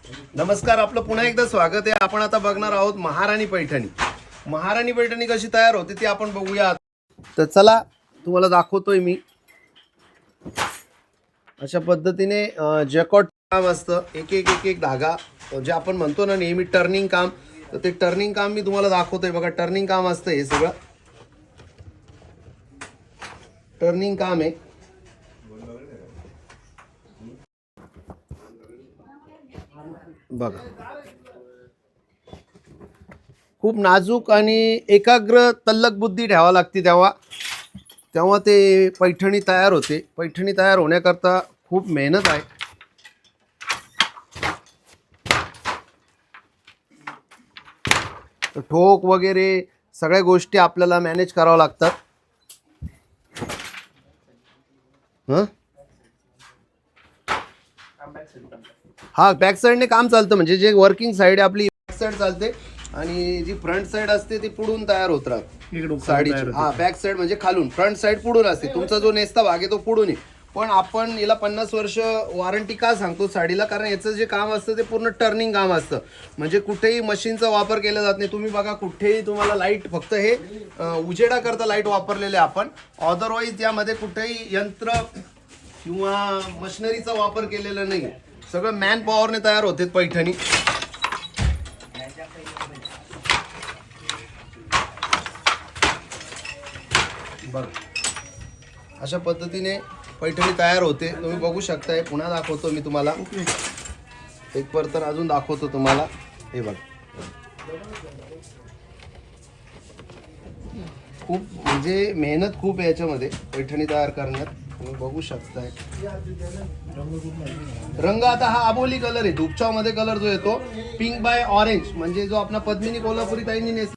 नमस्कार, आपलं पुन्हा एकदा स्वागत आहे. आपण आता बघणार आहोत महाराणी पैठणी. महाराणी पैठणी कशी तयार होते ती आपण बघूया. तर चला तुम्हाला दाखवतोय मी. अशा पद्धतीने जॅकॉट काम असतं, एक एक एक एक धागा जे आपण म्हणतो ना नेहमी टर्निंग काम, तर ते टर्निंग काम मी तुम्हाला दाखवतोय. बघा टर्निंग काम असतं, हे सगळं टर्निंग काम आहे. बघा खूप नाजूक आणि एकाग्र तल्लक बुद्धी ठेवावी लागते, तेव्हा ते पैठणी तयार होते. पैठणी तयार होण्याकरता खूप मेहनत आहे. ठोक वगैरे सगळ्या गोष्टी आपल्याला मॅनेज कराव्या लागतात. हा बॅक साईडने काम चालतं, म्हणजे जे वर्किंग साईड आपली बॅक साईड चालते आणि जी फ्रंट साईड असते ती पुढून तयार होत राहते साडीची. हा बॅक साईड म्हणजे खालून, फ्रंट साईड पुढून असते. तुमचा जो नेसता भाग आहे तो पुढून आहे. पण आपण याला 50 वर्ष वॉरंटी का सांगतो साडीला, कारण याचं जे काम असतं ते पूर्ण टर्निंग काम असतं. म्हणजे कुठेही मशीनचा वापर केला जात नाही. तुम्ही बघा कुठेही तुम्हाला लाईट, फक्त हे उजेडा करता लाईट वापरलेले आपण. अदरवाईज यामध्ये कुठेही यंत्र किंवा मशिनरीचा वापर केलेला नाही. सगळं मॅन पॉवरने तयार होते पैठणी. बघ अशा पद्धतीने पैठणी तयार होते. तुम्ही बघू शकताय. पुन्हा दाखवतो मी तुम्हाला, एक परत अजून दाखवतो तुम्हाला. हे बघ खूप म्हणजे मेहनत खूप आहे याच्यामध्ये पैठणी तयार करण्यात. तुम्ही बघू शकताय. रंग आता हा आबोली कलर आहे. धूपचाव मध्ये कलर जो येतो पिंक बाय ऑरेंज, म्हणजे जो आपला पद्मिनी कोल्हापुरी ताईंनी